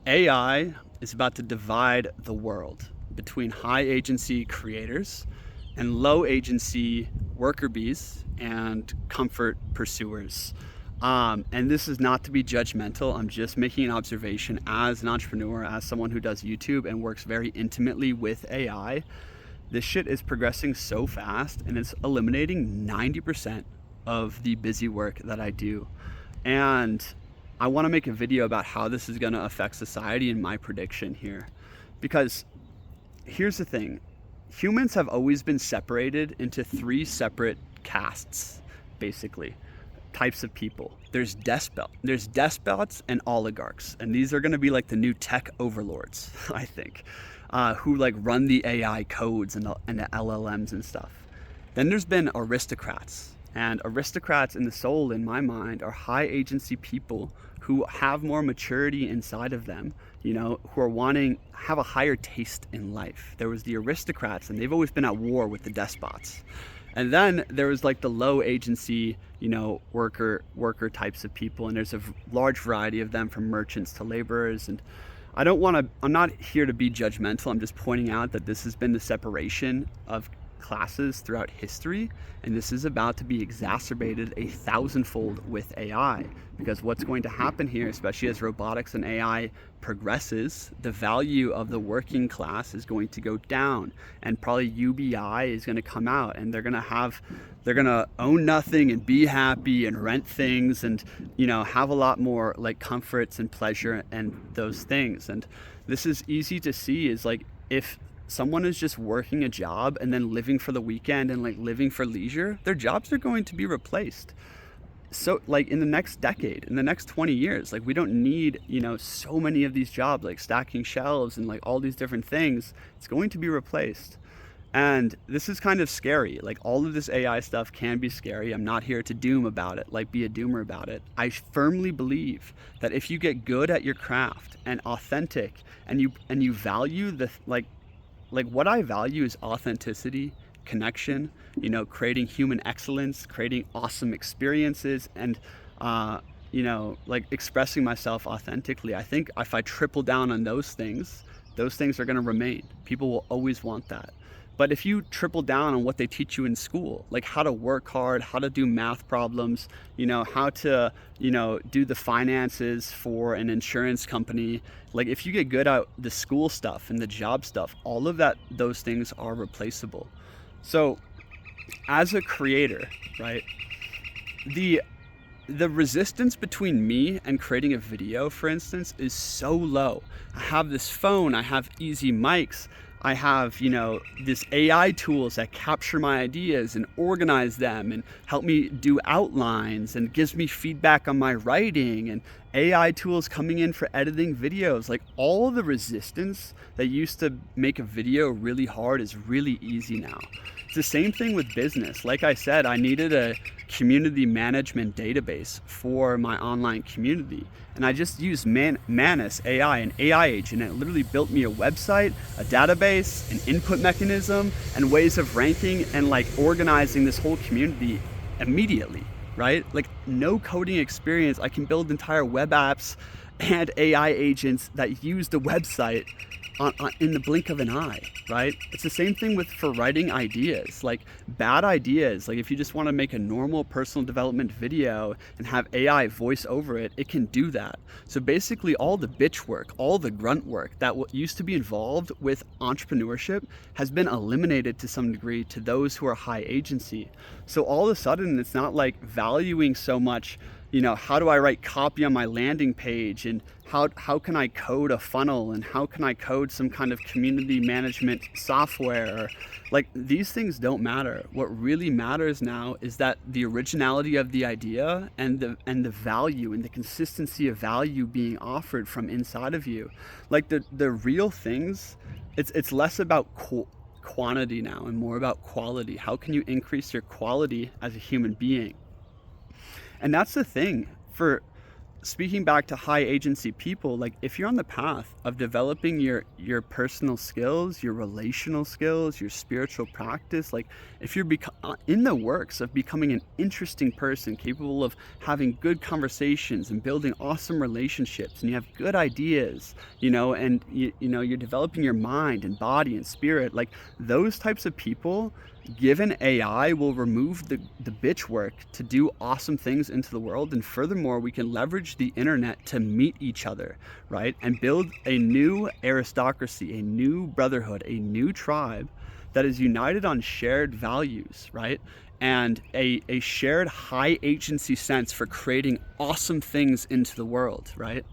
AI is about to divide the world between high agency creators and low agency worker bees and comfort pursuers. And this is not to be judgmental. I'm just making an observation as an entrepreneur, as someone who does YouTube and works very intimately with AI. This shit is progressing so fast and it's eliminating 90% of the busy work that I do. And I want to make a video about how this is going to affect society and my prediction here. Because here's the thing, humans have always been separated into three separate castes, basically, types of people. There's despots and oligarchs, and these are going to be like the new tech overlords, I think, who like run the AI codes and the LLMs and stuff. Then there's been aristocrats, and aristocrats in the soul, in my mind, are high agency people who have more maturity inside of them, you know, who are have a higher taste in life. There was the aristocrats, and they've always been at war with the despots. And then there was like the low agency, you know, worker types of people, and there's a large variety of them, from merchants to laborers. And I'm not here to be judgmental. I'm just pointing out that this has been the separation of classes throughout history, and this is about to be exacerbated 1,000-fold with AI, because what's going to happen here, especially as robotics and AI progresses, the value of the working class is going to go down, and probably UBI is going to come out, and they're going to own nothing and be happy and rent things and, you know, have a lot more like comforts and pleasure and those things. And this is easy to see, is like, if someone is just working a job and then living for the weekend and like living for leisure, their jobs are going to be replaced. So like in the next decade, in the next 20 years, like we don't need, you know, so many of these jobs, like stacking shelves and like all these different things. It's going to be replaced. And this is kind of scary. Like all of this AI stuff can be scary. I'm not here to doom about it, like be a doomer about it. I firmly believe that if you get good at your craft and authentic, and you value the like what I value is authenticity, connection, you know, creating human excellence, creating awesome experiences, and you know, like expressing myself authentically. I think if I triple down on those things are going to remain. People will always want that. But if you triple down on what they teach you in school, like how to work hard, how to do math problems, you know, how to, you know, do the finances for an insurance company, like if you get good at the school stuff and the job stuff, all of that, those things are replaceable. So as a creator, right, the resistance between me and creating a video, for instance, is so low. I have this phone, I have easy mics, I have, you know, this AI tools that capture my ideas and organize them and help me do outlines and gives me feedback on my writing, and AI tools coming in for editing videos. Like all the resistance that used to make a video really hard is really easy now. It's the same thing with business. Like I said, I needed a community management database for my online community, and I just used Manus AI, an AI agent, and it literally built me a website, a database, an input mechanism, and ways of ranking and like organizing this whole community immediately, right? Like no coding experience, I can build entire web apps and AI agents that use the website in the blink of an eye, right? It's the same thing for writing ideas, like bad ideas. Like if you just want to make a normal personal development video and have AI voice over it, it can do that. So basically all the bitch work, all the grunt work that used to be involved with entrepreneurship has been eliminated to some degree to those who are high agency. So all of a sudden it's not like valuing so much, you know, how do I write copy on my landing page, and how can I code a funnel, and how can I code some kind of community management software? Like these things don't matter. What really matters now is that the originality of the idea and the value and the consistency of value being offered from inside of you. Like the real things, it's less about quantity now and more about quality. How can you increase your quality as a human being? And that's the thing for speaking back to high agency people, like if you're on the path of developing your personal skills, your relational skills, your spiritual practice, like if you're in the works of becoming an interesting person capable of having good conversations and building awesome relationships, and you have good ideas, and you're developing your mind and body and spirit, like those types of people, given AI, will remove the bitch work to do awesome things into the world. And furthermore, we can leverage the internet to meet each other, right? And build a new aristocracy, a new brotherhood, a new tribe that is united on shared values, right? And a shared high agency sense for creating awesome things into the world, right?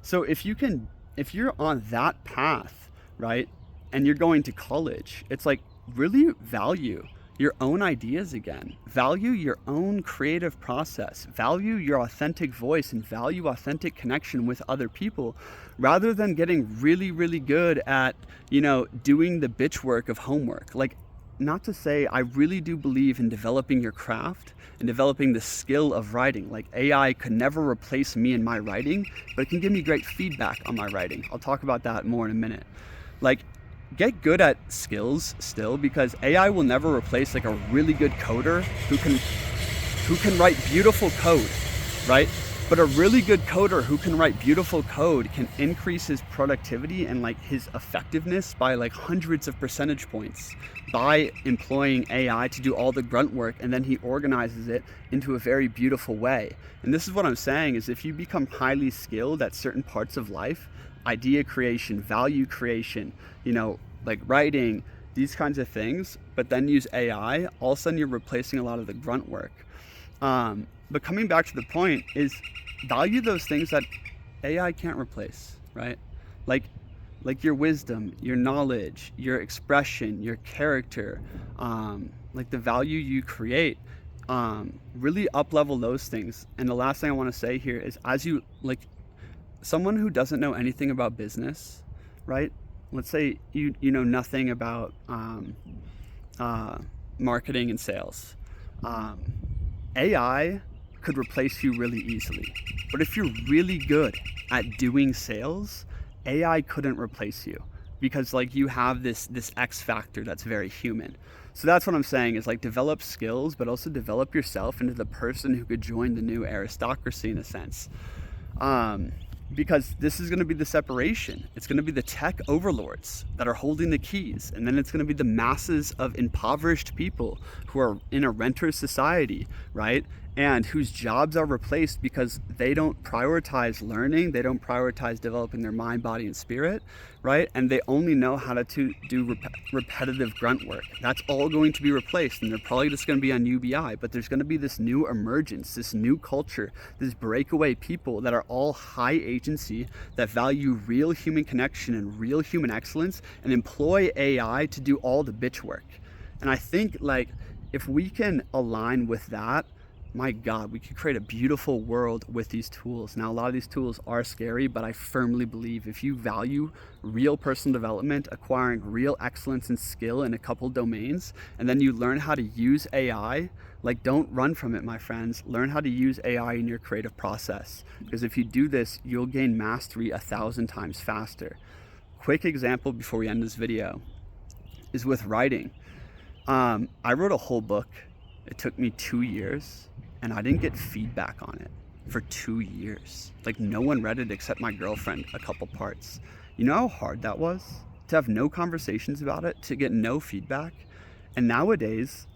So if you're on that path, right, and you're going to college, it's like, really value your own ideas again, value your own creative process, value your authentic voice, and value authentic connection with other people, rather than getting really, really good at, doing the bitch work of homework. Like, not to say, I really do believe in developing your craft and developing the skill of writing. Like, AI could never replace me in my writing, but it can give me great feedback on my writing. I'll talk about that more in a minute. Like, get good at skills still, because AI will never replace like a really good coder who can write beautiful code, right? But a really good coder who can write beautiful code can increase his productivity and like his effectiveness by like hundreds of percentage points by employing AI to do all the grunt work, and then he organizes it into a very beautiful way. And this is what I'm saying, is if you become highly skilled at certain parts of life, idea creation, value creation, like writing, these kinds of things, but then use AI, all of a sudden you're replacing a lot of the grunt work. But coming back to the point is, value those things that AI can't replace, right? Like your wisdom, your knowledge, your expression, your character, like the value you create. Really up-level those things. And the last thing I want to say here is, as you, like, someone who doesn't know anything about business, right? Let's say you know nothing about marketing and sales. AI could replace you really easily. But if you're really good at doing sales, AI couldn't replace you, because like you have this X factor that's very human. So that's what I'm saying, is like develop skills, but also develop yourself into the person who could join the new aristocracy in a sense. Because this is going to be the separation. It's going to be the tech overlords that are holding the keys, and then it's going to be the masses of impoverished people who are in a renter society, right? And whose jobs are replaced because they don't prioritize learning, they don't prioritize developing their mind, body, and spirit, right? And they only know how to do repetitive grunt work. That's all going to be replaced, and they're probably just going to be on UBI. But there's going to be this new emergence, this new culture, this breakaway people that are all high agency, that value real human connection and real human excellence, and employ AI to do all the bitch work. And I think, like, if we can align with that, my God, we could create a beautiful world with these tools. Now, a lot of these tools are scary, but I firmly believe if you value real personal development, acquiring real excellence and skill in a couple domains, and then you learn how to use AI, like, don't run from it, my friends. Learn how to use AI in your creative process, because if you do this, you'll gain mastery 1,000 times faster. Quick example before we end this video is with writing. I wrote a whole book. It took me 2 years, and I didn't get feedback on it for 2 years. Like, no one read it except my girlfriend, a couple parts. You know how hard that was? To have no conversations about it, to get no feedback. And nowadays,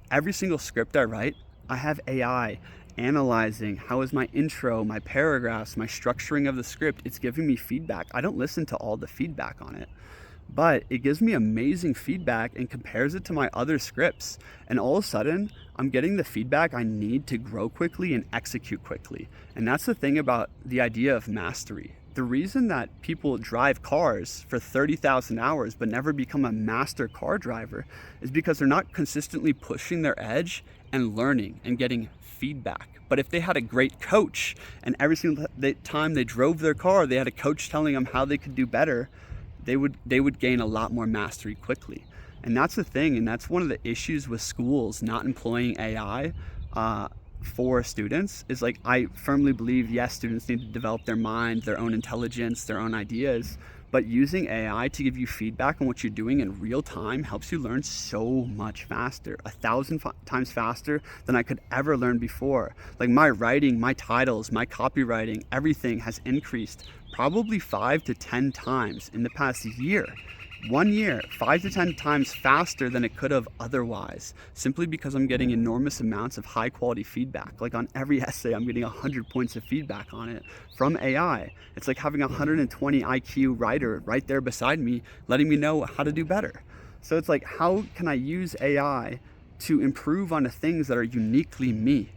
every single script I write, I have AI analyzing how is my intro, my paragraphs, my structuring of the script. It's giving me feedback. I don't listen to all the feedback on it, but it gives me amazing feedback and compares it to my other scripts. And all of a sudden, I'm getting the feedback I need to grow quickly and execute quickly. And that's the thing about the idea of mastery. The reason that people drive cars for 30,000 hours but never become a master car driver is because they're not consistently pushing their edge and learning and getting feedback. But if they had a great coach, and every single time they drove their car, they had a coach telling them how they could do better, they would gain a lot more mastery quickly. And that's the thing, and that's one of the issues with schools not employing AI for students is like, I firmly believe, yes, students need to develop their mind, their own intelligence, their own ideas, but using AI to give you feedback on what you're doing in real time helps you learn so much faster, 1,000 times faster than I could ever learn before. Like my writing, my titles, my copywriting, everything has increased probably 5 to 10 times in the past year. 1 year, 5 to 10 times faster than it could have otherwise, simply because I'm getting enormous amounts of high quality feedback. Like on every essay, I'm getting 100 points of feedback on it from AI. It's like having a 120 IQ writer right there beside me, letting me know how to do better. So it's like, how can I use AI to improve on the things that are uniquely me?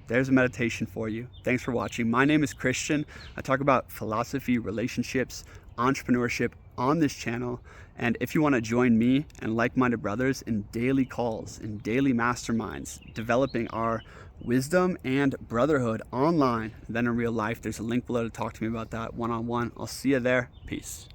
There's a meditation for you. Thanks for watching. My name is Christian. I talk about philosophy, relationships, entrepreneurship on this channel. And if you want to join me and like-minded brothers in daily calls, in daily masterminds, developing our wisdom and brotherhood online, then in real life, there's a link below to talk to me about that one-on-one. I'll see you there. Peace.